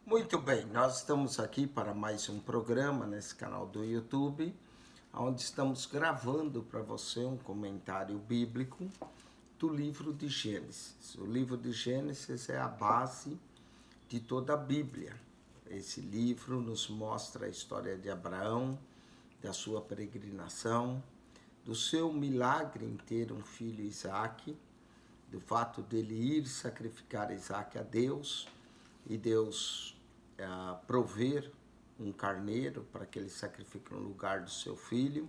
Muito bem, nós estamos aqui para mais um programa nesse canal do YouTube, onde estamos gravando para você um comentário bíblico do livro de Gênesis. O livro de Gênesis é a base de toda a Bíblia. Esse livro nos mostra a história de Abraão, da sua peregrinação, do seu milagre em ter um filho Isaque, do fato dele ir sacrificar Isaque a Deus e Deus prover um carneiro para que ele sacrifique no lugar do seu filho.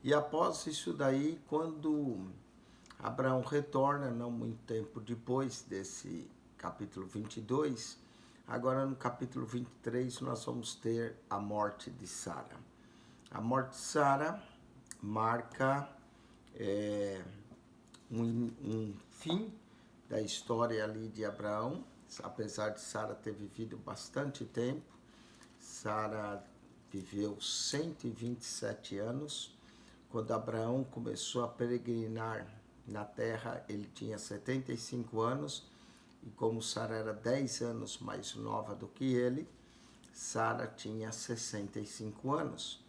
E após isso daí, quando Abraão retorna, não muito tempo depois desse capítulo 22, agora no capítulo 23 nós vamos ter a morte de Sara. A morte de Sara marca um fim da história ali de Abraão, apesar de Sara ter vivido bastante tempo. Sara viveu 127 anos. Quando Abraão começou a peregrinar na terra, ele tinha 75 anos, e como Sara era 10 anos mais nova do que ele, Sara tinha 65 anos.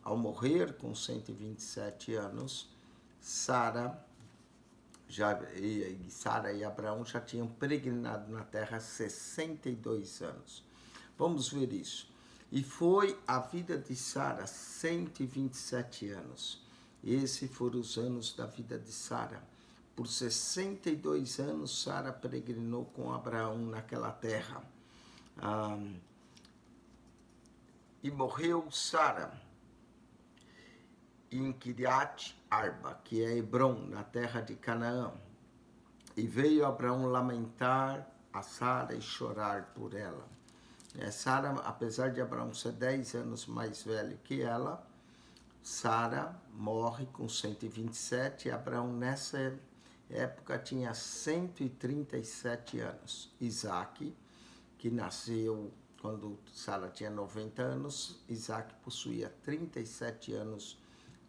Ao morrer com 127 anos, Sara e Abraão já tinham peregrinado na terra 62 anos. Vamos ver isso. E foi a vida de Sara 127 anos. Esses foram os anos da vida de Sara. Por 62 anos, Sara peregrinou com Abraão naquela terra. E morreu Sara em Kiriat Arba, que é Hebrom, na terra de Canaã. E veio Abraão lamentar a Sara e chorar por ela. Sara, apesar de Abraão ser 10 anos mais velho que ela, Sara morre com 127, e Abraão nessa época tinha 137 anos. Isaque, que nasceu quando Sara tinha 90 anos, Isaque possuía 37 anos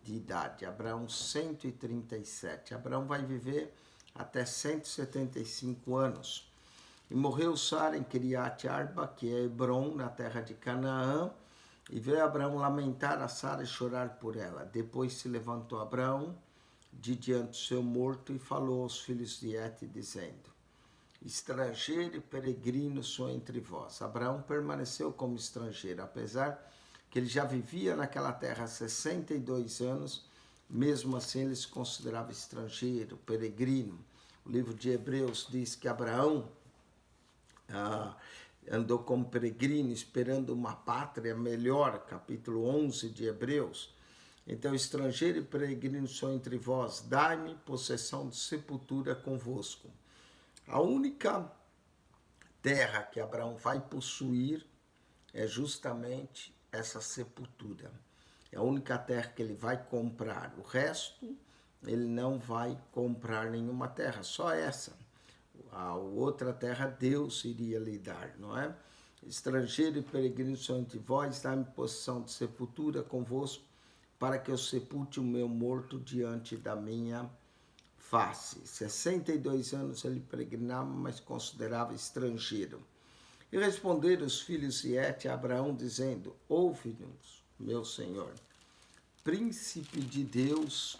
de idade. Abraão 137. Abraão vai viver até 175 anos. E morreu Sara em Kiriat Arba, que é Hebrom, na terra de Canaã, e veio Abraão lamentar a Sara e chorar por ela. Depois se levantou Abraão de diante do seu morto e falou aos filhos de Et, dizendo: estrangeiro e peregrino sou entre vós. Abraão permaneceu como estrangeiro, apesar que ele já vivia naquela terra há 62 anos, mesmo assim ele se considerava estrangeiro, peregrino. O livro de Hebreus diz que Abraão andou como peregrino, esperando uma pátria melhor, capítulo 11 de Hebreus. Então, estrangeiro e peregrino sou entre vós, dai-me possessão de sepultura convosco. A única terra que Abraão vai possuir é justamente essa sepultura. É a única terra que ele vai comprar. O resto, ele não vai comprar nenhuma terra, só essa. A outra terra Deus iria lhe dar, não é? Estrangeiro e peregrino são entre vós, dá-me possessão de sepultura convosco, para que eu sepulte o meu morto diante da minha face. 62 anos ele peregrinava, mas considerava estrangeiro. E responderam os filhos de Et a Abraão, dizendo: ouve-nos, meu senhor, príncipe de Deus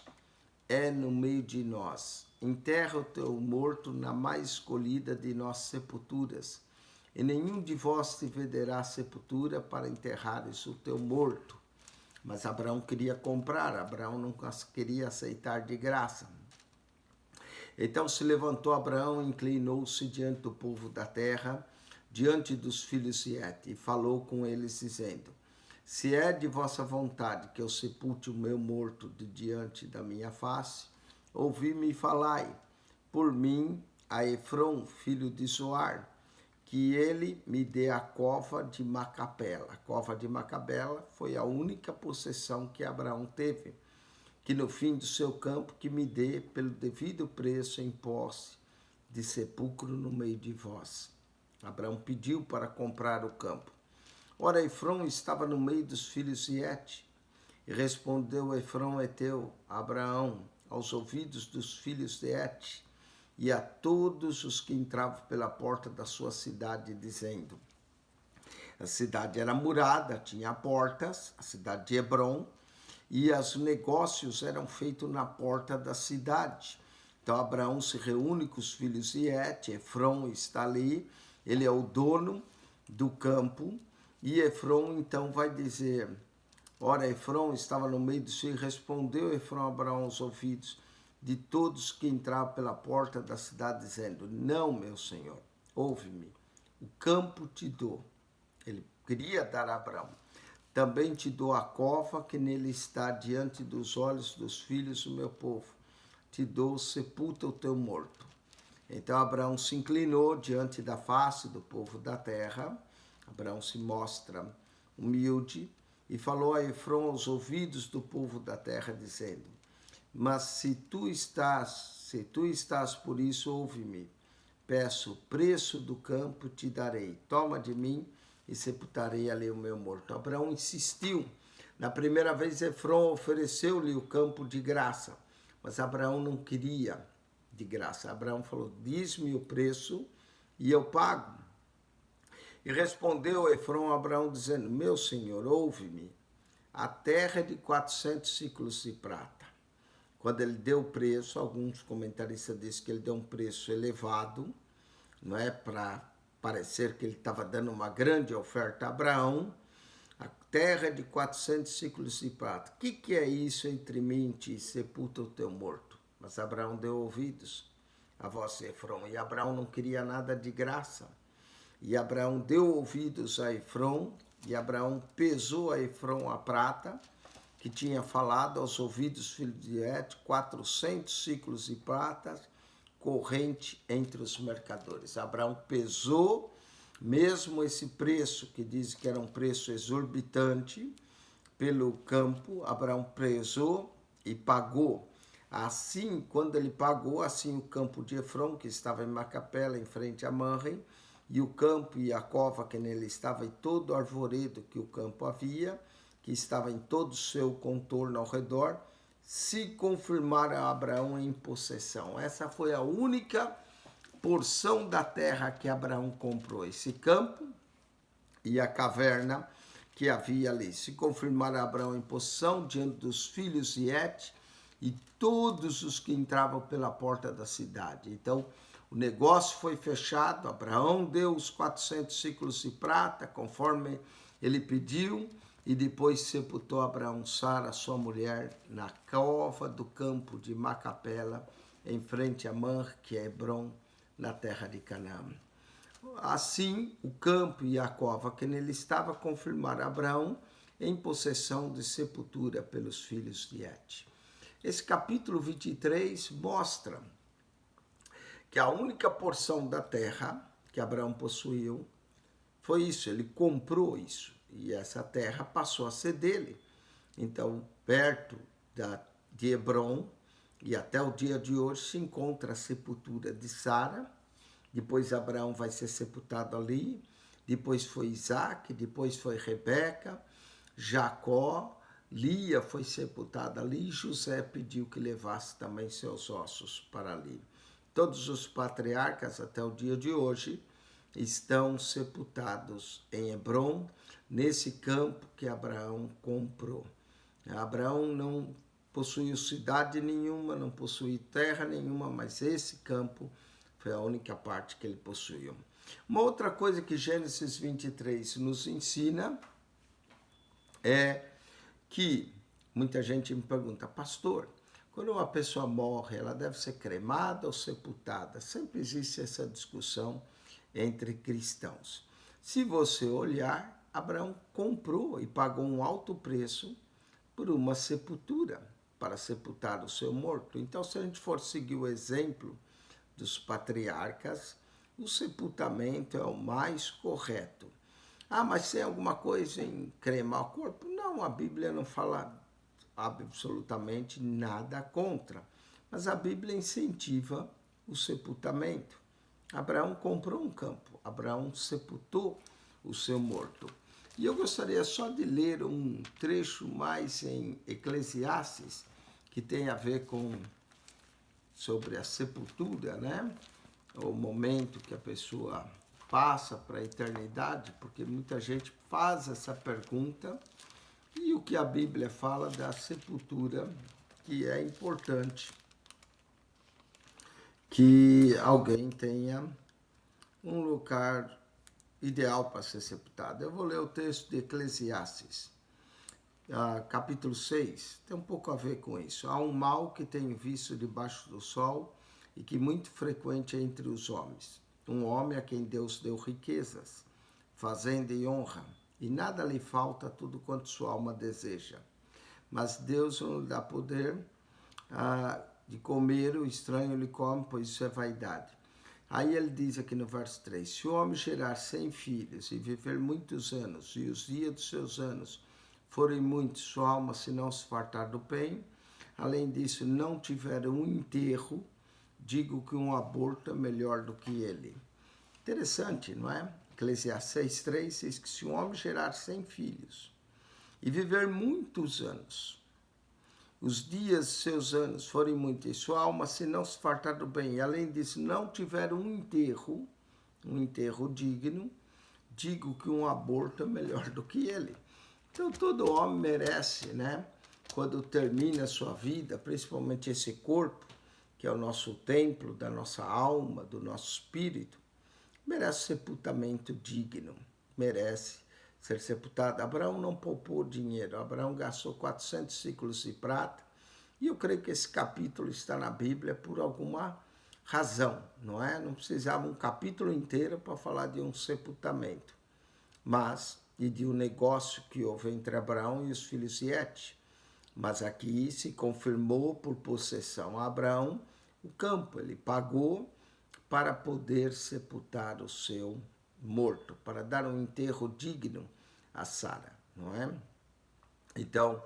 é no meio de nós. Enterra o teu morto na mais escolhida de nossas sepulturas, e nenhum de vós te venderá sepultura para enterrares o teu morto. Mas Abraão queria comprar, Abraão não queria aceitar de graça. Então se levantou Abraão, inclinou-se diante do povo da terra, diante dos filhos de Et, e falou com eles, dizendo: se é de vossa vontade que eu sepulte o meu morto de diante da minha face, ouvi-me e falai por mim a Efrom, filho de Zoar, que ele me dê a cova de Macapela. A cova de Macapela foi a única possessão que Abraão teve, que no fim do seu campo que me dê pelo devido preço em posse de sepulcro no meio de vós. Abraão pediu para comprar o campo. Ora, Efrom estava no meio dos filhos de Et, e respondeu Efrom heteu a Abraão aos ouvidos dos filhos de Et e a todos os que entravam pela porta da sua cidade, dizendo: A cidade era murada, tinha portas, a cidade de Hebrom, e os negócios eram feitos na porta da cidade. Então Abraão se reúne com os filhos de Et, Efrom está ali, ele é o dono do campo, e Efrom então vai dizer, ora, Efrom estava no meio de si, e respondeu Efrom a Abraão aos ouvidos de todos que entravam pela porta da cidade, dizendo, não, meu senhor, ouve-me, o campo te dou. Ele queria dar a Abraão. Também te dou a cova que nele está diante dos olhos dos filhos do meu povo. Te dou, sepulta o teu morto. Então Abraão se inclinou diante da face do povo da terra. Abraão se mostra humilde e falou a Efrom aos ouvidos do povo da terra, dizendo, mas se tu estás por isso, ouve-me. Peço o preço do campo, te darei. Toma de mim e sepultarei ali o meu morto. Abraão insistiu. Na primeira vez, Efrom ofereceu-lhe o campo de graça, mas Abraão não queria de graça. Abraão falou, diz-me o preço e eu pago. E respondeu Efrom a Abraão, dizendo, meu senhor, ouve-me, a terra é de 400 ciclos de prata. Quando ele deu o preço, alguns comentaristas dizem que ele deu um preço elevado, não é, para parecer que ele estava dando uma grande oferta a Abraão, a terra de 400 ciclos de prata. O que é isso entre mim e ti? Sepulta o teu morto. Mas Abraão deu ouvidos à voz de Efrom, e Abraão não queria nada de graça. E Abraão deu ouvidos a Efrom, e Abraão pesou a Efrom a prata, que tinha falado aos ouvidos dos filhos de Et, 400 ciclos de prata, corrente entre os mercadores. Abraão pesou, mesmo esse preço, que diz que era um preço exorbitante pelo campo, Abraão pesou e pagou. Assim, quando ele pagou, assim o campo de Efrom, que estava em Macapela, em frente a Manre, e o campo e a cova que nele estava, e todo o arvoredo que o campo havia, que estava em todo o seu contorno ao redor, se confirmaram a Abraão em possessão. Essa foi a única porção da terra que Abraão comprou, esse campo e a caverna que havia ali. Se confirmaram a Abraão em possessão diante dos filhos de Et e todos os que entravam pela porta da cidade. Então, o negócio foi fechado, Abraão deu os 400 ciclos de prata, conforme ele pediu, e depois sepultou Abraão Sara, sua mulher, na cova do campo de Macapela, em frente a Manre, que é Hebrom, na terra de Canaã. Assim, o campo e a cova que nele estava confirmaram Abraão em possessão de sepultura pelos filhos de Et. Esse capítulo 23 mostra que a única porção da terra que Abraão possuiu foi isso, ele comprou isso. E essa terra passou a ser dele. Então, perto de Hebrom, e até o dia de hoje, se encontra a sepultura de Sara. Depois Abraão vai ser sepultado ali. Depois foi Isaac, depois foi Rebeca, Jacó, Lia foi sepultada ali. José pediu que levasse também seus ossos para ali. Todos os patriarcas, até o dia de hoje, estão sepultados em Hebrom, nesse campo que Abraão comprou. Abraão não possuiu cidade nenhuma, não possuiu terra nenhuma, mas esse campo foi a única parte que ele possuiu. Uma outra coisa que Gênesis 23 nos ensina é que muita gente me pergunta, pastor, quando uma pessoa morre, ela deve ser cremada ou sepultada? Sempre existe essa discussão entre cristãos. Se você olhar, Abraão comprou e pagou um alto preço por uma sepultura, para sepultar o seu morto. Então, se a gente for seguir o exemplo dos patriarcas, o sepultamento é o mais correto. Ah, mas tem alguma coisa em cremar o corpo? Não, a Bíblia não fala absolutamente nada contra, mas a Bíblia incentiva o sepultamento. Abraão comprou um campo, Abraão sepultou o seu morto. E eu gostaria só de ler um trecho mais em Eclesiastes, que tem a ver sobre a sepultura, né? O momento que a pessoa passa para a eternidade? Porque muita gente faz essa pergunta. E o que a Bíblia fala da sepultura, que é importante que alguém tenha um lugar ideal para ser sepultado. Eu vou ler o texto de Eclesiastes, capítulo 6, tem um pouco a ver com isso. Há um mal que tenho visto debaixo do sol e que muito frequente é entre os homens. Um homem a quem Deus deu riquezas, fazenda e honra, e nada lhe falta, tudo quanto sua alma deseja. Mas Deus não lhe dá poder de comer, o estranho lhe come, pois isso é vaidade. Aí ele diz aqui no verso 3, se o homem gerar 100 filhos e viver muitos anos, e os dias dos seus anos forem muitos, sua alma se não se fartar do bem, além disso não tiver um enterro, digo que um aborto é melhor do que ele. Interessante, não é? Eclesiastes 6:3 diz que se um homem gerar 100 filhos e viver muitos anos, os dias de seus anos forem muitos, e sua alma se não se fartar do bem, e além disso não tiver um enterro digno, digo que um aborto é melhor do que ele. Então todo homem merece, né? Quando termina a sua vida, principalmente esse corpo, que é o nosso templo da nossa alma, do nosso espírito, merece sepultamento digno, merece ser sepultado. Abraão não poupou dinheiro, Abraão gastou 400 ciclos de prata, e eu creio que esse capítulo está na Bíblia por alguma razão, não é? Não precisava um capítulo inteiro para falar de um sepultamento, mas e de um negócio que houve entre Abraão e os filhos de Et. Mas aqui se confirmou por possessão a Abraão o campo, ele pagou para poder sepultar o seu morto, para dar um enterro digno a Sara, não é? Então,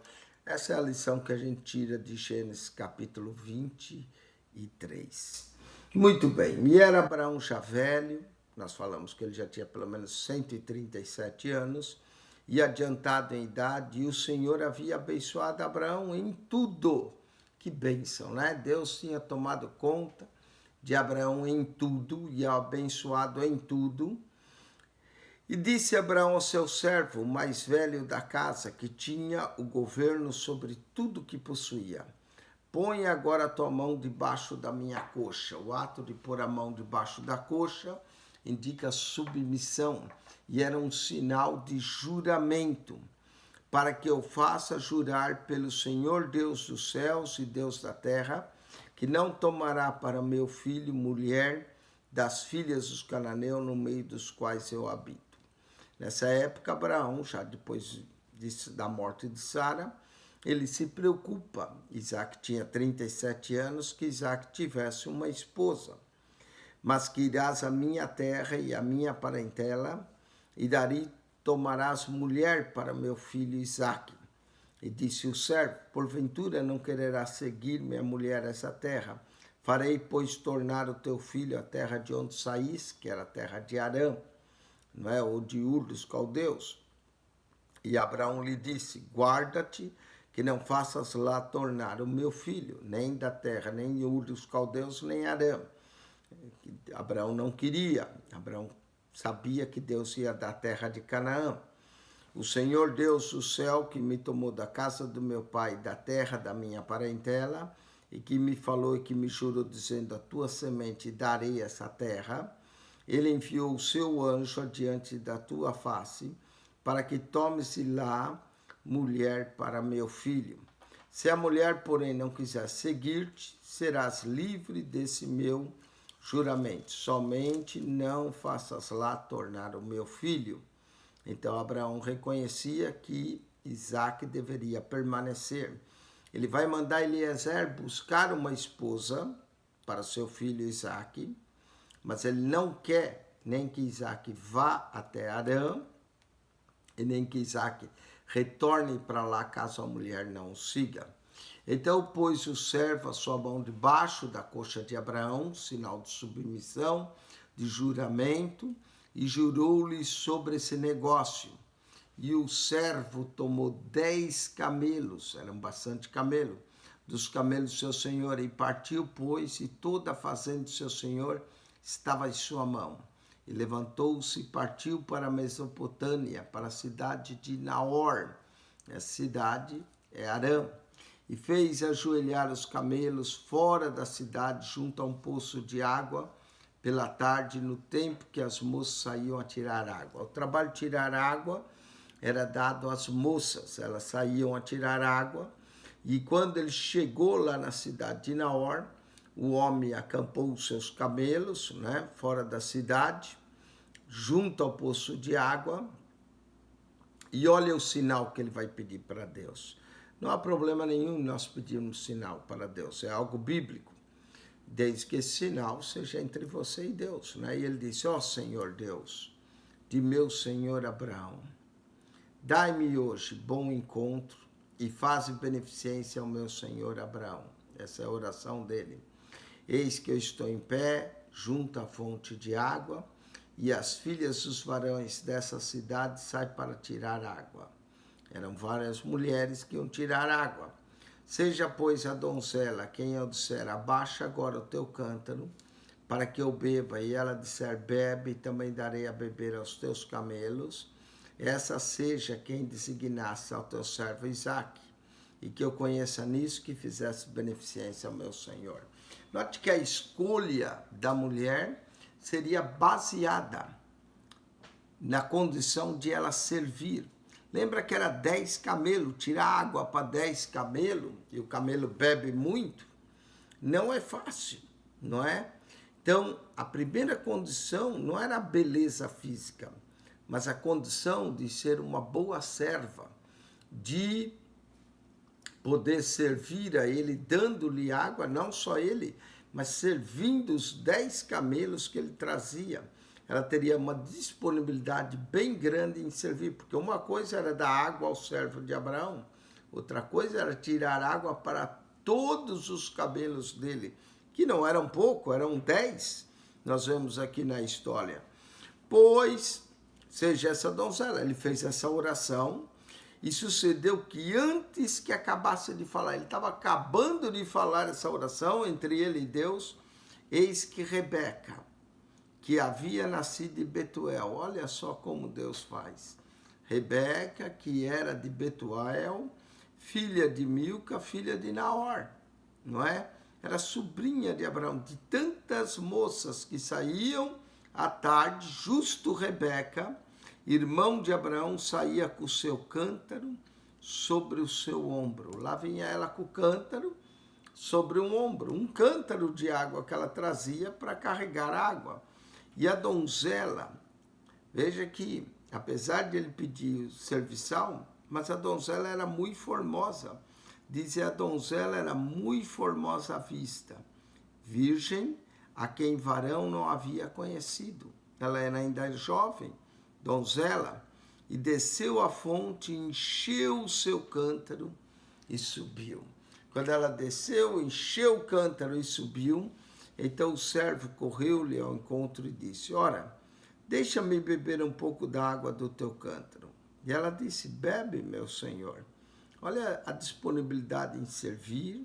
essa é a lição que a gente tira de Gênesis capítulo 23. Muito bem, e era Abraão já velho, nós falamos que ele já tinha pelo menos 137 anos, e adiantado em idade, e o Senhor havia abençoado Abraão em tudo. Que bênção, né? Deus tinha tomado conta de Abraão em tudo, e abençoado em tudo. E disse Abraão ao seu servo, o mais velho da casa, que tinha o governo sobre tudo que possuía: põe agora a tua mão debaixo da minha coxa. O ato de pôr a mão debaixo da coxa indica submissão, e era um sinal de juramento, para que eu faça jurar pelo Senhor Deus dos céus e Deus da terra, que não tomará para meu filho mulher das filhas dos cananeus no meio dos quais eu habito. Nessa época, Abraão, já depois da morte de Sara, ele se preocupa. Isaac tinha 37 anos, que Isaac tivesse uma esposa. Mas que irás à minha terra e à minha parentela, e dali tomarás mulher para meu filho Isaque. E disse o servo, porventura não quererás seguir minha mulher essa terra? Farei, pois, tornar o teu filho a terra de onde saísse, que era a terra de Arã, não é? Ou de Ur dos caldeus. E Abraão lhe disse, guarda-te, que não faças lá tornar o meu filho, nem da terra, nem de Ur dos caldeus, nem Arã. Abraão não queria, Abraão sabia que Deus ia dar a terra de Canaã. O Senhor Deus do céu, que me tomou da casa do meu pai, da terra da minha parentela, e que me falou e que me jurou, dizendo, a tua semente darei essa terra, ele enviou o seu anjo adiante da tua face, para que tomes lá mulher para meu filho. Se a mulher, porém, não quiser seguir-te, serás livre desse meu juramento. Somente não faças lá tornar o meu filho. Então Abraão reconhecia que Isaque deveria permanecer. Ele vai mandar Eliezer buscar uma esposa para seu filho Isaque, mas ele não quer nem que Isaque vá até Arã, e nem que Isaque retorne para lá caso a mulher não o siga. Então pôs o servo a sua mão debaixo da coxa de Abraão, sinal de submissão, de juramento, e jurou-lhe sobre esse negócio. E o servo tomou 10 camelos, eram bastante camelos, dos camelos do seu senhor, e partiu, pois, e toda a fazenda do seu senhor estava em sua mão. E levantou-se e partiu para a Mesopotâmia, para a cidade de Naor. A cidade é Arã. E fez ajoelhar os camelos fora da cidade, junto a um poço de água, pela tarde, no tempo que as moças saíam a tirar água. O trabalho de tirar água era dado às moças, elas saíam a tirar água. E quando ele chegou lá na cidade de Naor, o homem acampou os seus camelos, né, fora da cidade, junto ao poço de água, e olha o sinal que ele vai pedir para Deus. Não há problema nenhum nós pedirmos sinal para Deus, é algo bíblico, desde que esse sinal seja entre você e Deus, né? E ele disse: ó Senhor Deus, de meu senhor Abraão, dai-me hoje bom encontro e faze beneficência ao meu senhor Abraão. Essa é a oração dele. Eis que eu estou em pé, junto à fonte de água, e as filhas dos varões dessa cidade saem para tirar água. Eram várias mulheres que iam tirar água. Seja, pois, a donzela quem eu disser: abaixa agora o teu cântaro, para que eu beba, e ela disser: bebe, e também darei a beber aos teus camelos. Essa seja quem designasse ao teu servo Isaque, e que eu conheça nisso, que fizesse beneficência ao meu Senhor. Note que a escolha da mulher seria baseada na condição de ela servir. Lembra que era 10 camelos, tirar água para 10 camelos, e o camelo bebe muito? Não é fácil, não é? Então, a primeira condição não era a beleza física, mas a condição de ser uma boa serva, de poder servir a ele, dando-lhe água, não só ele, mas servindo os 10 camelos que ele trazia. Ela teria uma disponibilidade bem grande em servir, porque uma coisa era dar água ao servo de Abraão, outra coisa era tirar água para todos os camelos dele, que não eram pouco, eram 10, nós vemos aqui na história. Pois, seja essa donzela, ele fez essa oração, e sucedeu que antes que acabasse de falar, ele estava acabando de falar essa oração entre ele e Deus, eis que Rebeca, que havia nascido de Betuel, olha só como Deus faz. Rebeca, que era de Betuel, filha de Milca, filha de Naor, não é? Era sobrinha de Abraão, de tantas moças que saíam à tarde, justo Rebeca, irmão de Abraão, saía com o seu cântaro sobre o seu ombro. Lá vinha ela com o cântaro sobre um ombro, um cântaro de água que ela trazia para carregar água. E a donzela, veja que, apesar de ele pedir serviçal, mas a donzela era muito formosa. Diz: a donzela era muito formosa à vista, virgem, a quem varão não havia conhecido. Ela era ainda jovem, donzela, e desceu à fonte, encheu o seu cântaro e subiu. Quando ela desceu, encheu o cântaro e subiu, então o servo correu-lhe ao encontro e disse: ora, deixa-me beber um pouco da água do teu cântaro. E ela disse: bebe, meu senhor. Olha a disponibilidade em servir,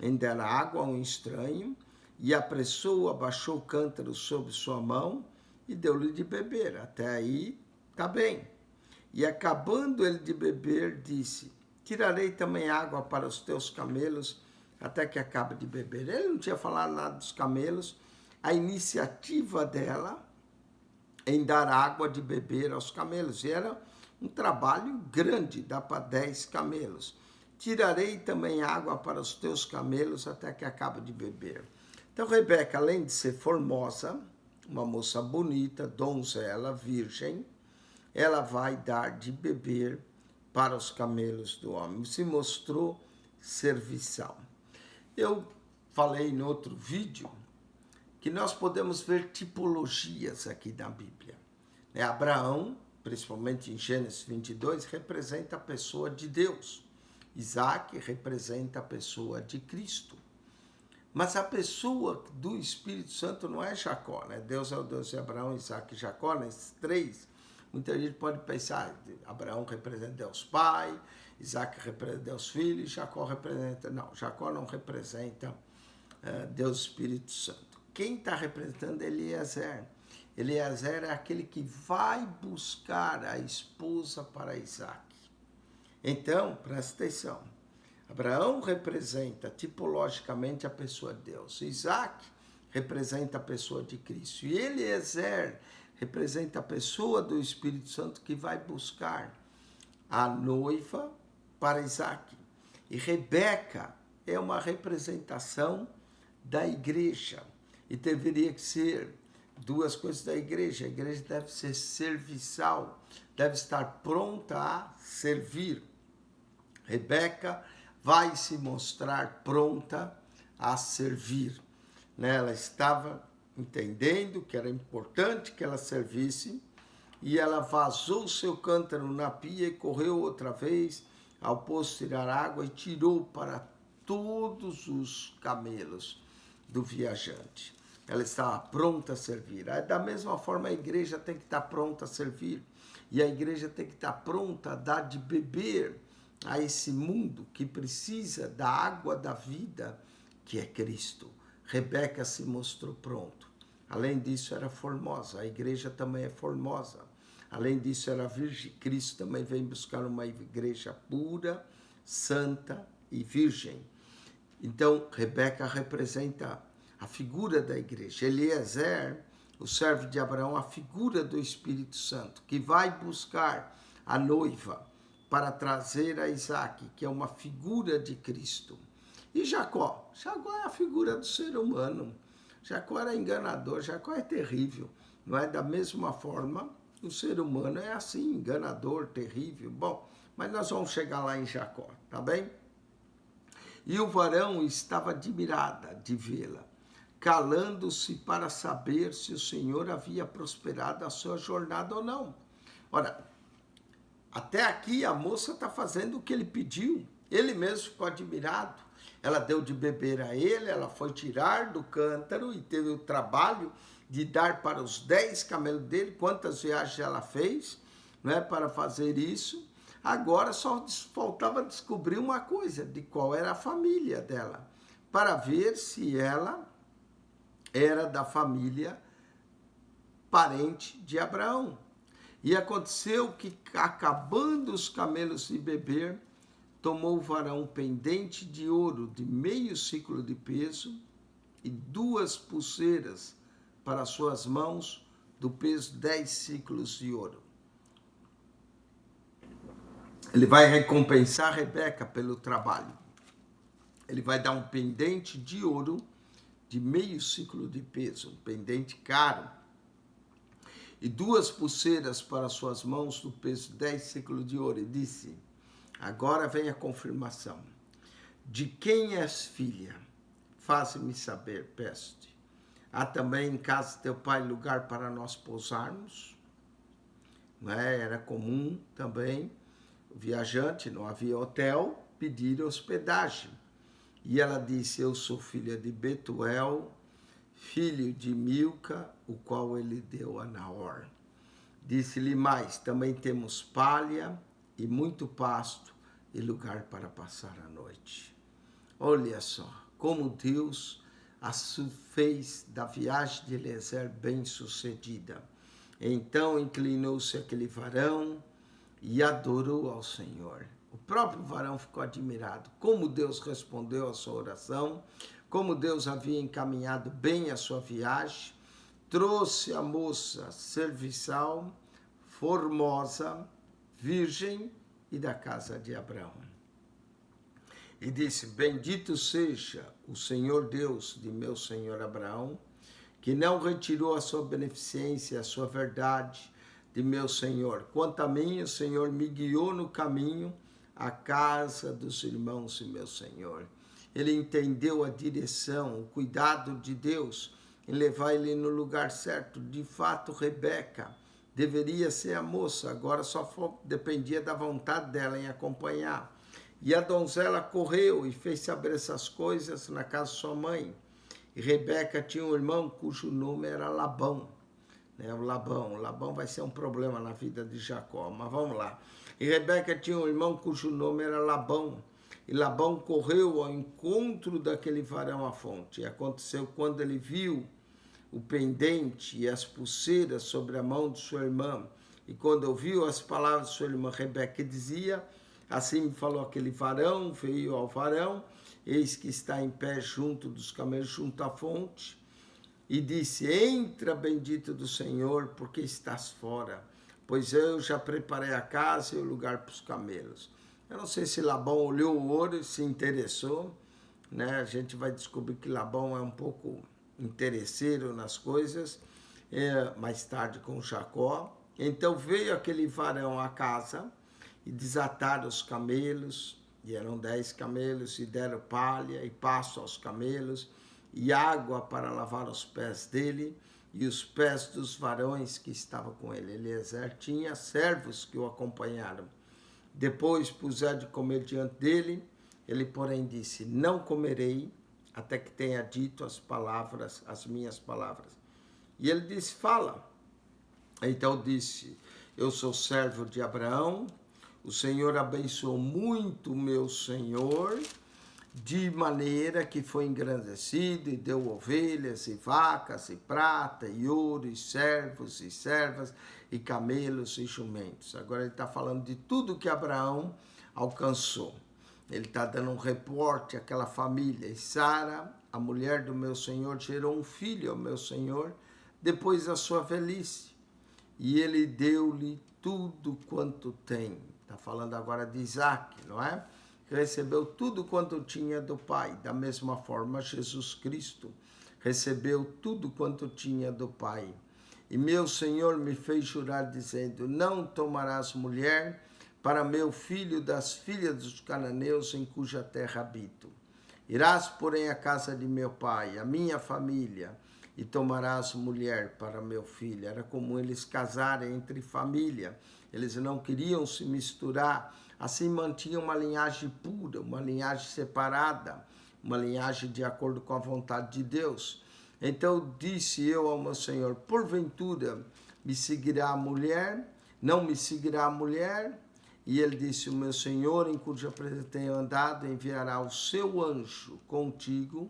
em dar água a um estranho, e apressou, abaixou o cântaro sobre sua mão e deu-lhe de beber. Até aí está bem. E acabando ele de beber, disse: tirarei também água para os teus camelos, até que acabe de beber. Ele não tinha falado nada dos camelos. A iniciativa dela em dar água de beber aos camelos, e era um trabalho grande, dá para 10 camelos. Tirarei também água para os teus camelos, até que acabe de beber. Então, Rebeca, além de ser formosa, uma moça bonita, donzela, virgem, ela vai dar de beber para os camelos do homem. Se mostrou serviçal. Eu falei em outro vídeo que nós podemos ver tipologias aqui na Bíblia. Abraão, principalmente em Gênesis 22, representa a pessoa de Deus. Isaque representa a pessoa de Cristo. Mas a pessoa do Espírito Santo não é Jacó, né? Deus é o Deus de Abraão, Isaque e Jacó, né? Esses três. Muita gente pode pensar, Abraão representa Deus Pai, Isaque representa Deus Filho, e Jacó representa... Não, Jacó não representa Deus Espírito Santo. Quem está representando é Eliezer. Eliezer é aquele que vai buscar a esposa para Isaac. Então, presta atenção. Abraão representa tipologicamente a pessoa de Deus. Isaac representa a pessoa de Cristo. E Eliezer representa a pessoa do Espírito Santo que vai buscar a noiva para Isaac. E Rebeca é uma representação da igreja. E deveria ser duas coisas da igreja. A igreja deve ser serviçal, deve estar pronta a servir. Rebeca vai se mostrar pronta a servir. Ela estava entendendo que era importante que ela servisse, e ela vazou seu cântaro na pia e correu outra vez ao poço tirar água e tirou para todos os camelos do viajante. Ela estava pronta a servir. Da mesma forma, a igreja tem que estar pronta a servir. E a igreja tem que estar pronta a dar de beber a esse mundo que precisa da água da vida, que é Cristo. Rebeca se mostrou pronto. Além disso, era formosa. A igreja também é formosa. Além disso, era virgem. Cristo também vem buscar uma igreja pura, santa e virgem. Então, Rebeca representa a figura da igreja. Eliezer, o servo de Abraão, a figura do Espírito Santo, que vai buscar a noiva para trazer a Isaac, que é uma figura de Cristo. E Jacó? Jacó é a figura do ser humano. Jacó era enganador, Jacó é terrível. Não é? Da mesma forma, o ser humano é assim, enganador, terrível. Bom, mas nós vamos chegar lá em Jacó, tá bem? E o varão estava admirada de vê-la, calando-se para saber se o Senhor havia prosperado a sua jornada ou não. Ora, até aqui a moça está fazendo o que ele pediu. Ele mesmo ficou admirado. Ela deu de beber a ele, ela foi tirar do cântaro e teve o trabalho de dar para os 10 camelos dele. Quantas viagens ela fez, não é, para fazer isso. Agora só faltava descobrir uma coisa, de qual era a família dela, para ver se ela era da família parente de Abraão. E aconteceu que, acabando os camelos de beber, tomou o varão um pendente de ouro de meio ciclo de peso e 2 pulseiras para suas mãos, do peso 10 ciclos de ouro. Ele vai recompensar Rebeca pelo trabalho. Ele vai dar um pendente de ouro de meio ciclo de peso, um pendente caro, e 2 pulseiras para suas mãos, do peso 10 ciclos de ouro. E disse: agora vem a confirmação. De quem és filha? Faze-me saber, peço-te. Há também em casa de teu pai lugar para nós pousarmos? Não é? Era comum também o viajante, não havia hotel, pedir hospedagem. E ela disse: eu sou filha de Betuel, filho de Milca, o qual ele deu a Naor. Disse-lhe mais: também temos palha e muito pasto e lugar para passar a noite. Olha só, como Deus fez da viagem de Eliezer bem sucedida. Então inclinou-se aquele varão e adorou ao Senhor. O próprio varão ficou admirado, como Deus respondeu à sua oração, como Deus havia encaminhado bem a sua viagem. Trouxe a moça serviçal, formosa, virgem e da casa de Abraão. E disse: bendito seja o Senhor Deus de meu senhor Abraão, que não retirou a sua beneficência, a sua verdade de meu senhor. Quanto a mim, o Senhor me guiou no caminho à casa dos irmãos de meu senhor. Ele entendeu a direção, o cuidado de Deus em levar ele no lugar certo. De fato, Rebeca deveria ser a moça, agora só dependia da vontade dela em acompanhar. E a donzela correu e fez saber essas coisas na casa de sua mãe. E Rebeca tinha um irmão cujo nome era Labão. O Labão vai ser um problema na vida de Jacó, mas vamos lá. E Rebeca tinha um irmão cujo nome era Labão. E Labão correu ao encontro daquele varão à fonte. E aconteceu, quando ele viu o pendente e as pulseiras sobre a mão de sua irmã. E quando ouviu as palavras de sua irmã Rebeca, dizia: assim me falou aquele varão, veio ao varão, eis que está em pé junto dos camelos, junto à fonte, e disse: entra, bendito do Senhor, porque estás fora, pois eu já preparei a casa e o lugar para os camelos. Eu não sei se Labão olhou o ouro e se interessou, né? A gente vai descobrir que Labão é um pouco interesseiro nas coisas, mais tarde com Jacó. Então veio aquele varão à casa e desataram os camelos, e eram 10 camelos, e deram palha e pasto aos camelos, e água para lavar os pés dele, e os pés dos varões que estavam com ele. Eliezer tinha servos que o acompanharam. Depois puseram de comer diante dele, ele porém disse: não comerei, até que tenha dito as minhas palavras. E ele disse: fala. Então disse: eu sou servo de Abraão, o Senhor abençoou muito meu senhor, de maneira que foi engrandecido e deu ovelhas e vacas e prata e ouro e servos e servas e camelos e jumentos. Agora ele está falando de tudo que Abraão alcançou. Ele está dando um reporte àquela família. E Sara, a mulher do meu senhor, gerou um filho ao meu senhor depois da sua velhice. E ele deu-lhe tudo quanto tem. Está falando agora de Isaac, não é? Recebeu tudo quanto tinha do Pai. Da mesma forma, Jesus Cristo recebeu tudo quanto tinha do Pai. E meu Senhor me fez jurar, dizendo: não tomarás mulher para meu filho das filhas dos cananeus em cuja terra habito. Irás, porém, à casa de meu pai, a minha família, e tomarás mulher para meu filho. Era comum eles casarem entre família. Eles não queriam se misturar. Assim mantinham uma linhagem pura, uma linhagem separada, uma linhagem de acordo com a vontade de Deus. Então disse eu ao meu Senhor: porventura me seguirá a mulher? Não me seguirá a mulher? E ele disse: o meu Senhor, em cuja presença tenho andado, enviará o seu anjo contigo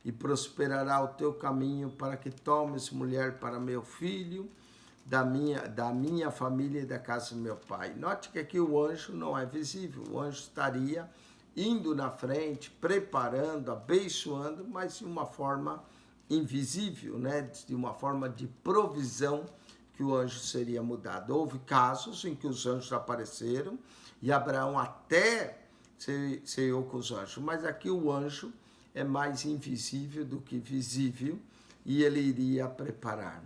e prosperará o teu caminho, para que tomes mulher para meu filho, da minha família e da casa do meu pai. Note que aqui o anjo não é visível. O anjo estaria indo na frente, preparando, abençoando, mas de uma forma invisível, né? De uma forma de provisão, que o anjo seria mudado. Houve casos em que os anjos apareceram e Abraão até ceiou com os anjos, mas aqui o anjo é mais invisível do que visível, e ele iria preparar.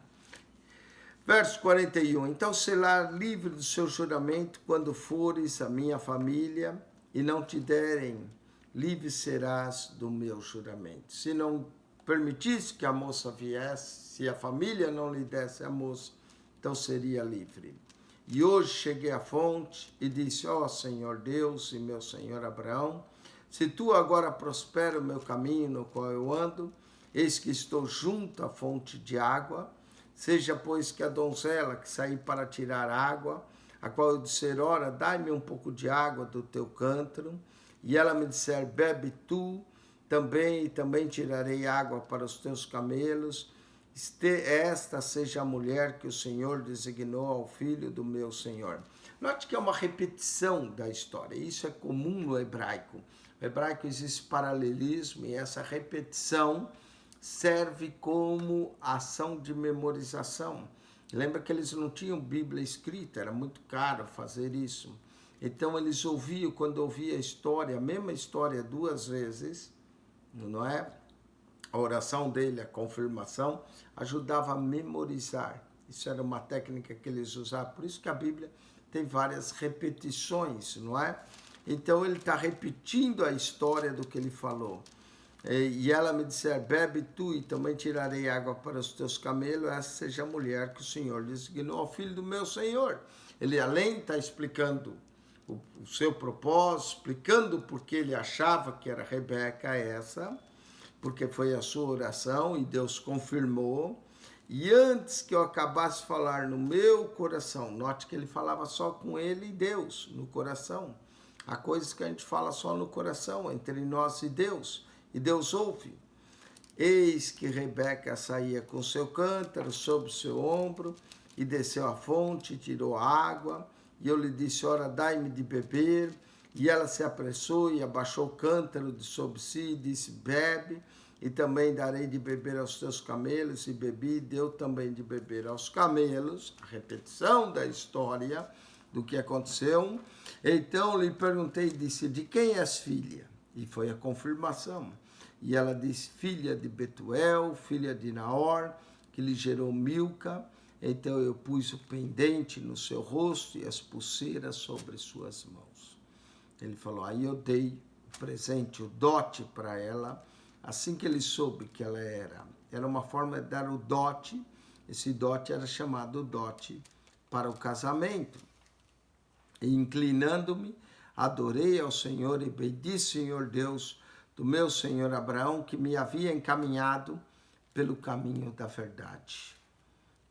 Verso 41, então será livre do seu juramento quando fores a minha família e não te derem, livre serás do meu juramento. Se não permitisse que a moça viesse, se a família não lhe desse a moça, então seria livre. E hoje cheguei à fonte e disse: ó Senhor Deus e meu Senhor Abraão, se tu agora prospera o meu caminho no qual eu ando, eis que estou junto à fonte de água. Seja, pois, que a donzela que sair para tirar água, a qual eu disser: ora, dai-me um pouco de água do teu cântaro, e ela me disser: bebe tu também, e também tirarei água para os teus camelos. Esta seja a mulher que o Senhor designou ao filho do meu Senhor. Note que é uma repetição da história. Isso é comum no hebraico. No hebraico existe paralelismo, e essa repetição serve como ação de memorização. Lembra que eles não tinham Bíblia escrita, era muito caro fazer isso. Então eles ouviam, quando ouvia a história, a mesma história 2 vezes, não é? A oração dele, a confirmação, ajudava a memorizar. Isso era uma técnica que eles usavam. Por isso que a Bíblia tem várias repetições, não é? Então ele está repetindo a história do que ele falou. E ela me disser: bebe tu e também tirarei água para os teus camelos, essa seja a mulher que o Senhor designou ao filho do meu Senhor. Ele além está explicando o seu propósito, explicando porque ele achava que era Rebeca essa, porque foi a sua oração e Deus confirmou. E antes que eu acabasse de falar no meu coração, note que ele falava só com ele e Deus, no coração. Há coisas que a gente fala só no coração, entre nós e Deus ouve. Eis que Rebeca saía com seu cântaro sobre o seu ombro, e desceu à fonte, tirou a água, e eu lhe disse, ora, dai-me de beber. E ela se apressou e abaixou o cântaro de sobre si, e disse, bebe, e também darei de beber aos teus camelos, e bebi, deu também de beber aos camelos. A repetição da história do que aconteceu. Então lhe perguntei, disse, de quem és filha? E foi a confirmação. E ela disse, filha de Betuel, filha de Naor, que lhe gerou Milca. Então eu pus o pendente no seu rosto e as pulseiras sobre suas mãos. Ele falou, aí eu dei o presente, o dote para ela, assim que ele soube que ela era uma forma de dar o dote. Esse dote era chamado dote para o casamento. E inclinando-me, adorei ao Senhor e bendize, Senhor Deus, do meu senhor Abraão, que me havia encaminhado pelo caminho da verdade.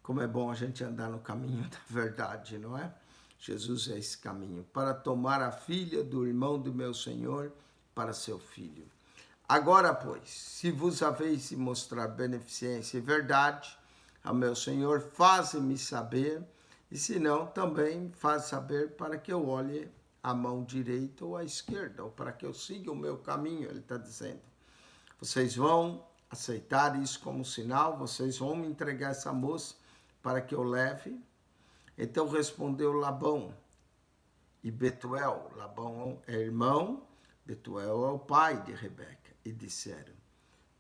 Como é bom a gente andar no caminho da verdade, não é? Jesus é esse caminho, para tomar a filha do irmão do meu senhor para seu filho. Agora, pois, se vos haveis de mostrar beneficência e verdade ao meu senhor, faze-me saber, e se não, também faz saber para que eu olhe a mão direita ou a esquerda, ou para que eu siga o meu caminho, ele está dizendo. Vocês vão aceitar isso como sinal, vocês vão me entregar essa moça para que eu leve. Então respondeu Labão e Betuel. Labão é irmão, Betuel é o pai de Rebeca. E disseram,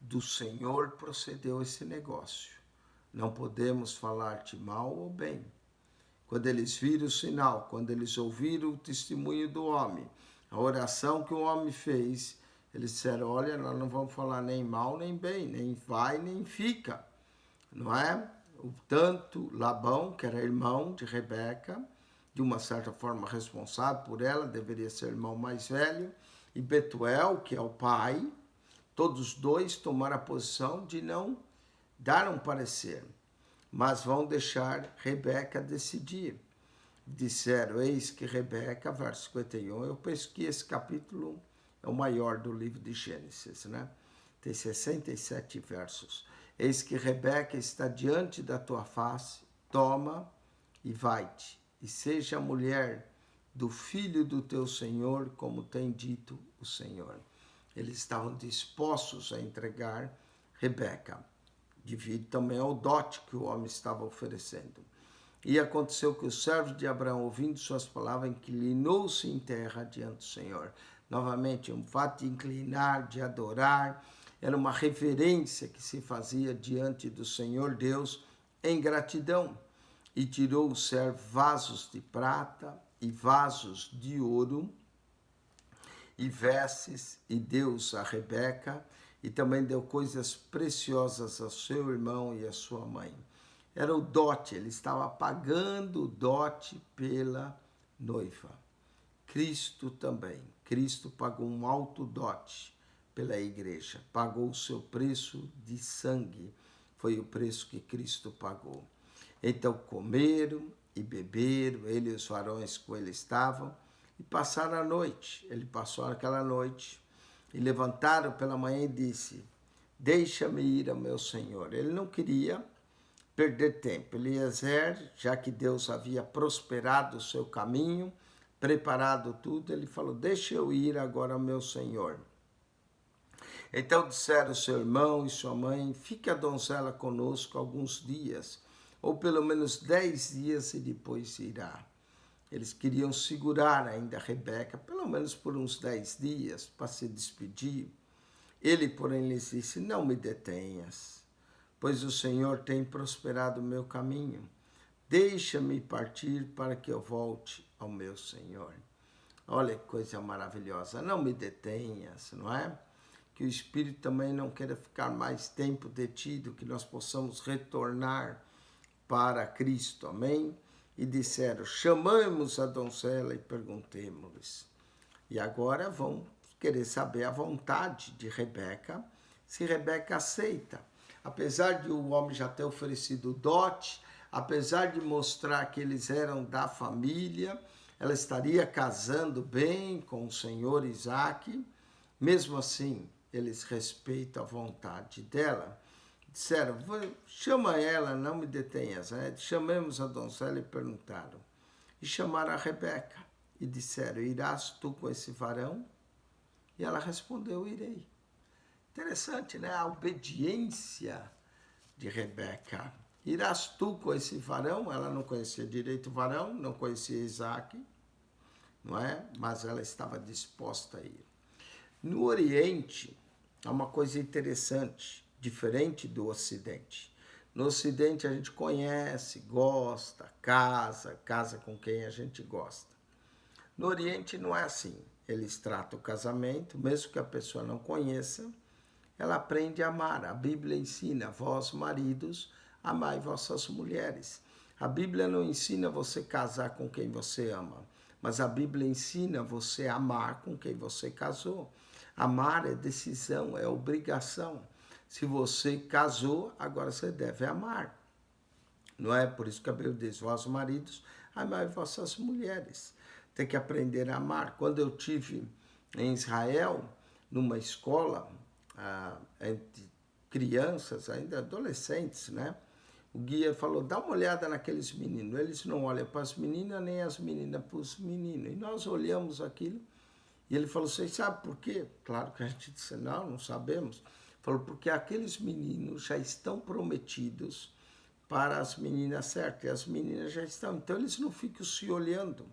do Senhor procedeu esse negócio. Não podemos falar-te mal ou bem. Quando eles viram o sinal, quando eles ouviram o testemunho do homem, a oração que o homem fez, eles disseram, olha, nós não vamos falar nem mal nem bem, nem vai nem fica, não é? Tanto Labão, que era irmão de Rebeca, de uma certa forma responsável por ela, deveria ser irmão mais velho, e Betuel, que é o pai, todos dois tomaram a posição de não dar um parecer, mas vão deixar Rebeca decidir. Disseram, eis que Rebeca, verso 51, eu penso que esse capítulo é o maior do livro de Gênesis, né? Tem 67 versos. Eis que Rebeca está diante da tua face, toma e vai-te, e seja a mulher do filho do teu Senhor, como tem dito o Senhor. Eles estavam dispostos a entregar Rebeca, devido também ao dote que o homem estava oferecendo. E aconteceu que o servo de Abraão, ouvindo suas palavras, inclinou-se em terra diante do Senhor. Novamente, um fato de inclinar, de adorar, era uma reverência que se fazia diante do Senhor Deus em gratidão. E tirou o servo vasos de prata e vasos de ouro e vestes, e deu-os a Rebeca, e também deu coisas preciosas ao seu irmão e à sua mãe. Era o dote, ele estava pagando o dote pela noiva. Cristo também. Cristo pagou um alto dote pela igreja. Pagou o seu preço de sangue. Foi o preço que Cristo pagou. Então comeram e beberam, ele e os varões com ele estavam, e passaram a noite. Ele passou aquela noite, e levantaram pela manhã e disse, deixa-me ir ao meu Senhor. Ele não queria perder tempo. Eliezer, já que Deus havia prosperado o seu caminho, preparado tudo, ele falou, deixa eu ir agora ao meu Senhor. Então disseram seu irmão e sua mãe, fique a donzela conosco alguns dias, ou pelo menos 10 dias e depois irá. Eles queriam segurar ainda Rebeca, pelo menos por uns 10 dias, para se despedir. Ele, porém, lhes disse, não me detenhas, pois o Senhor tem prosperado o meu caminho. Deixa-me partir para que eu volte ao meu Senhor. Olha que coisa maravilhosa, não me detenhas, não é? Que o Espírito também não queira ficar mais tempo detido, que nós possamos retornar para Cristo, amém? E disseram, chamamos a donzela e perguntemos-lhes. E agora vão querer saber a vontade de Rebeca, se Rebeca aceita. Apesar de o homem já ter oferecido o dote, apesar de mostrar que eles eram da família, ela estaria casando bem com o senhor Isaac, mesmo assim, eles respeitam a vontade dela, disseram, chama ela, não me detenhas. Né? Chamemos a donzela e perguntaram. E chamaram a Rebeca e disseram, irás tu com esse varão? E ela respondeu, irei. Interessante, né? A obediência de Rebeca. Irás tu com esse varão? Ela não conhecia direito o varão, não conhecia Isaac, não é? Mas ela estava disposta a ir. No Oriente, há uma coisa interessante, diferente do Ocidente. No Ocidente a gente conhece, gosta, casa com quem a gente gosta. No Oriente não é assim. Eles tratam o casamento, mesmo que a pessoa não conheça, ela aprende a amar. A Bíblia ensina, vós maridos, amai vossas mulheres. A Bíblia não ensina você casar com quem você ama, mas a Bíblia ensina você a amar com quem você casou. Amar é decisão, é obrigação. Se você casou, agora você deve amar. Não é? Por isso que a Bíblia diz, vós maridos, amai vossas mulheres. Tem que aprender a amar. Quando eu tive em Israel, numa escola, entre crianças, ainda adolescentes, né? O guia falou, dá uma olhada naqueles meninos. Eles não olham para as meninas, nem as meninas para os meninos. E nós olhamos aquilo, e ele falou, vocês sabem por quê? Claro que a gente disse, não sabemos. Falou, porque aqueles meninos já estão prometidos para as meninas certas, e as meninas já estão. Então, eles não ficam se olhando.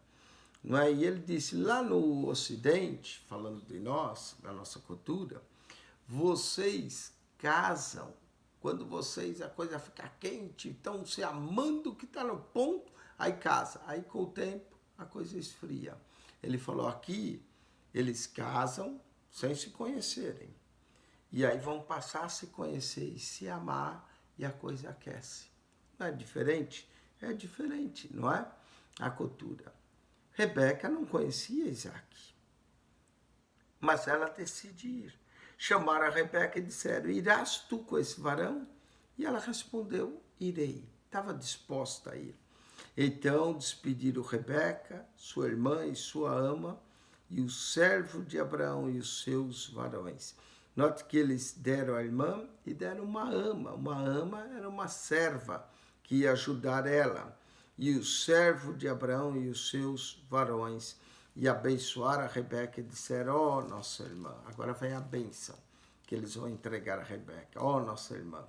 Não é? E ele disse, lá no Ocidente, falando de nós, da nossa cultura, vocês casam quando a coisa fica quente, estão se amando que está no ponto, aí casa. Aí com o tempo a coisa esfria. Ele falou aqui, eles casam sem se conhecerem. E aí vão passar a se conhecer e se amar e a coisa aquece. Não é diferente? É diferente, não é? A cultura. Rebeca não conhecia Isaac, mas ela decide ir. Chamaram a Rebeca e disseram, irás tu com esse varão? E ela respondeu, irei. Estava disposta a ir. Então despediram Rebeca, sua irmã e sua ama, e o servo de Abraão e os seus varões. Note que eles deram a irmã e deram uma ama. Uma ama era uma serva que ia ajudar ela. E o servo de Abraão e os seus varões. E abençoaram a Rebeca e disseram, ó nossa irmã, agora vem a bênção que eles vão entregar a Rebeca. Ó nossa irmã,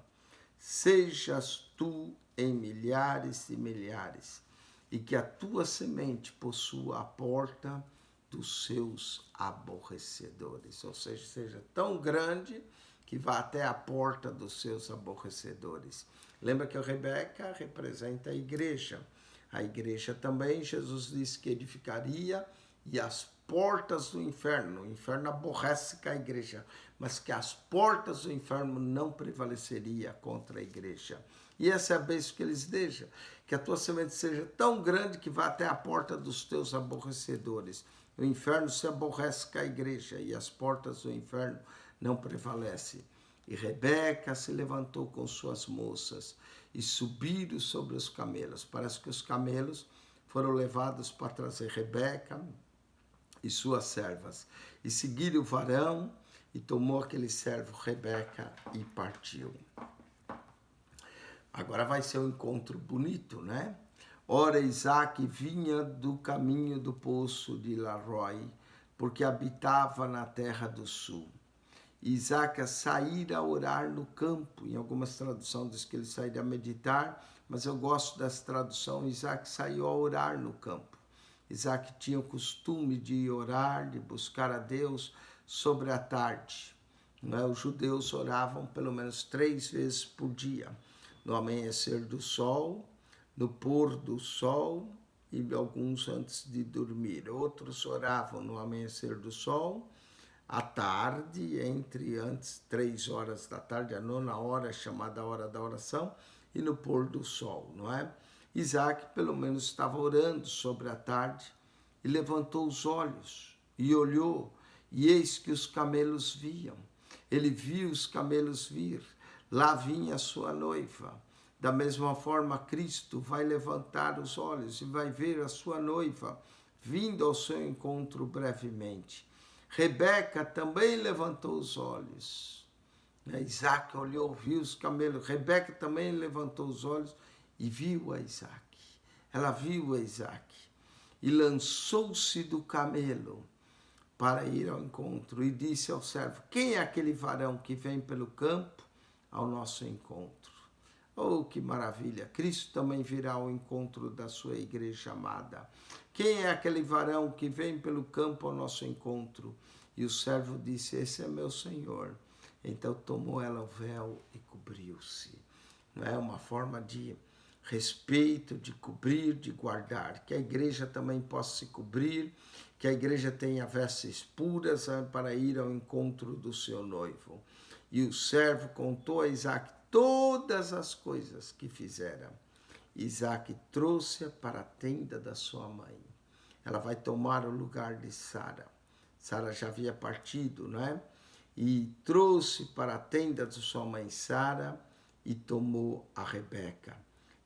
sejas tu em milhares e milhares, e que a tua semente possua a porta dos seus aborrecedores. Ou seja tão grande que vá até a porta dos seus aborrecedores. Lembra que a Rebeca representa a igreja. A igreja também, Jesus disse que edificaria e as portas do inferno. O inferno aborrece com a igreja, mas que as portas do inferno não prevaleceria contra a igreja. E essa é a bênção que eles deixam, que a tua semente seja tão grande que vá até a porta dos teus aborrecedores. O inferno se aborrece com a igreja e as portas do inferno não prevalecem. E Rebeca se levantou com suas moças e subiram sobre os camelos. Parece que os camelos foram levados para trazer Rebeca e suas servas. E seguiram o varão e tomou aquele servo Rebeca e partiu. Agora vai ser um encontro bonito, né? Ora, Isaac vinha do caminho do poço de Laroi, porque habitava na terra do sul. Isaac saíra a orar no campo. Em algumas traduções diz que ele saíra a meditar, mas eu gosto dessa tradução. Isaac saiu a orar no campo. Isaac tinha o costume de orar, de buscar a Deus sobre a tarde. Os judeus oravam pelo menos 3 vezes por dia. No amanhecer do sol, no pôr do sol e alguns antes de dormir. Outros oravam no amanhecer do sol, à tarde, antes 3 horas da tarde, a 9ª hora, chamada hora da oração, e no pôr do sol, não é? Isaac, pelo menos, estava orando sobre a tarde e levantou os olhos e olhou, e eis que os camelos viam. Ele viu os camelos vir, lá vinha a sua noiva. Da mesma forma, Cristo vai levantar os olhos e vai ver a sua noiva vindo ao seu encontro brevemente. Rebeca também levantou os olhos. Isaac olhou, viu os camelos. Rebeca também levantou os olhos e viu a Isaac. Ela viu a Isaac e lançou-se do camelo para ir ao encontro e disse ao servo: quem é aquele varão que vem pelo campo ao nosso encontro? Oh, que maravilha! Cristo também virá ao encontro da sua igreja amada. Quem é aquele varão que vem pelo campo ao nosso encontro? E o servo disse: esse é meu Senhor. Então tomou ela o véu e cobriu-se. Não é uma forma de respeito, de cobrir, de guardar. Que a igreja também possa se cobrir, que a igreja tenha vestes puras para ir ao encontro do seu noivo. E o servo contou a Isaac todas as coisas que fizera. Isaac trouxe-a para a tenda da sua mãe. Ela vai tomar o lugar de Sara. Sara já havia partido, não é? E trouxe para a tenda de sua mãe Sara e tomou a Rebeca.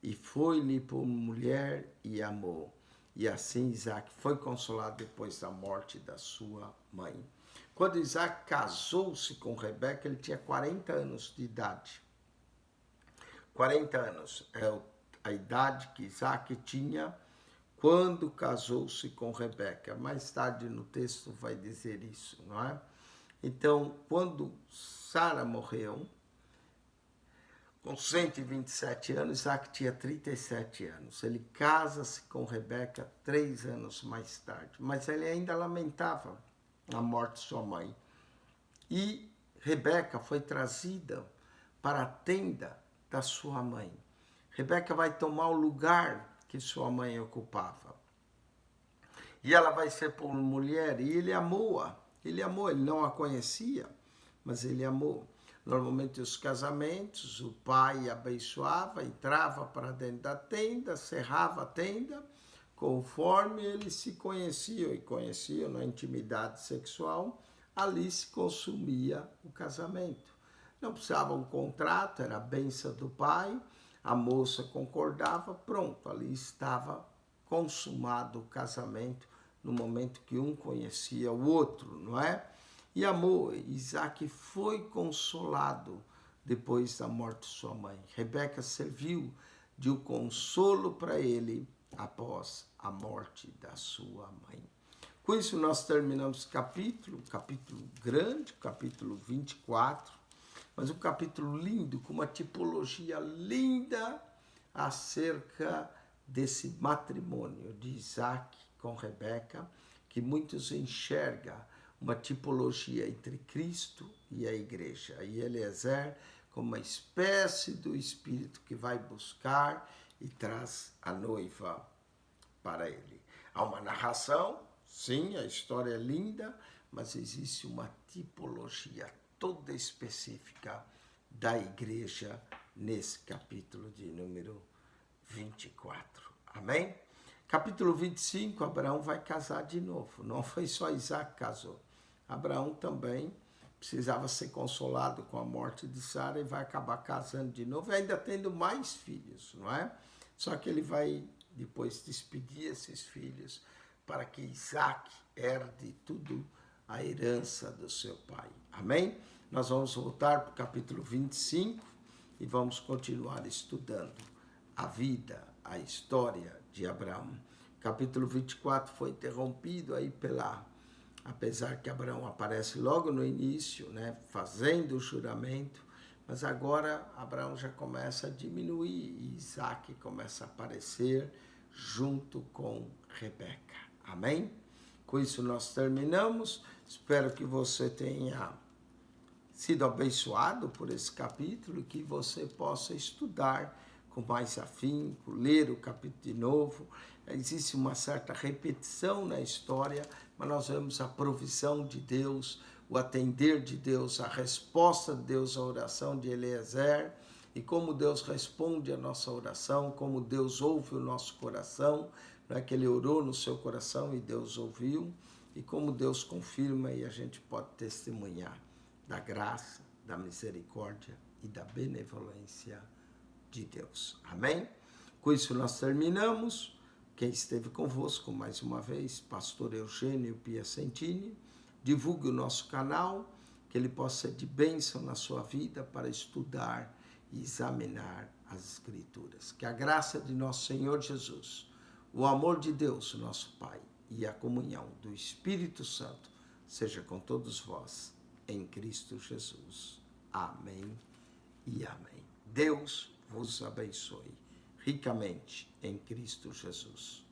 E foi-lhe por mulher e amou. E assim Isaac foi consolado depois da morte da sua mãe. Quando Isaac casou-se com Rebeca, ele tinha 40 anos de idade. 40 anos é a idade que Isaac tinha quando casou-se com Rebeca. Mais tarde no texto vai dizer isso, não é? Então, quando Sara morreu, com 127 anos, Isaac tinha 37 anos. Ele casa-se com Rebeca 3 anos mais tarde. Mas ele ainda lamentava a morte de sua mãe. E Rebeca foi trazida para a tenda da sua mãe. Rebeca vai tomar o lugar que sua mãe ocupava. E ela vai ser por mulher, e ele amou-a. Ele não a conhecia, mas ele amou. Normalmente os casamentos, o pai abençoava, entrava para dentro da tenda, cerrava a tenda, conforme eles se conheciam, e conheciam na intimidade sexual, ali se consumia o casamento. Não precisava um contrato, era a bênção do pai, a moça concordava, pronto, ali estava consumado o casamento, no momento que um conhecia o outro, não é? E amor, Isaac foi consolado depois da morte de sua mãe. Rebeca serviu de um consolo para ele após a morte da sua mãe. Com isso nós terminamos o capítulo grande, capítulo 24, mas um capítulo lindo, com uma tipologia linda acerca desse matrimônio de Isaac com Rebeca, que muitos enxergam uma tipologia entre Cristo e a igreja. E Eliezer como uma espécie do Espírito que vai buscar e traz a noiva para ele. Há uma narração, sim, a história é linda, mas existe uma tipologia toda específica da igreja nesse capítulo de número 24. Amém? Capítulo 25, Abraão vai casar de novo. Não foi só Isaac que casou. Abraão também precisava ser consolado com a morte de Sara e vai acabar casando de novo, ainda tendo mais filhos, não é? Só que ele vai depois despedir esses filhos para que Isaac herde tudo a herança do seu pai. Amém? Nós vamos voltar para o capítulo 25 e vamos continuar estudando a vida, a história de Abraão. Capítulo 24 foi interrompido aí apesar que Abraão aparece logo no início, né, fazendo o juramento, mas agora Abraão já começa a diminuir e Isaac começa a aparecer junto com Rebeca. Amém? Com isso nós terminamos. Espero que você tenha sido abençoado por esse capítulo e que você possa estudar com mais afinco, ler o capítulo de novo. Existe uma certa repetição na história, mas nós vemos a provisão de Deus, o atender de Deus, a resposta de Deus à oração de Eliezer, e como Deus responde a nossa oração, como Deus ouve o nosso coração, não é que ele orou no seu coração e Deus ouviu, e como Deus confirma e a gente pode testemunhar da graça, da misericórdia e da benevolência de Deus. Amém? Com isso nós terminamos. Quem esteve convosco mais uma vez, pastor Eugênio Piacentini, divulgue o nosso canal, que ele possa ser de bênção na sua vida para estudar e examinar as Escrituras. Que a graça de nosso Senhor Jesus, o amor de Deus, nosso Pai, e a comunhão do Espírito Santo seja com todos vós, em Cristo Jesus. Amém e amém. Deus vos abençoe ricamente em Cristo Jesus.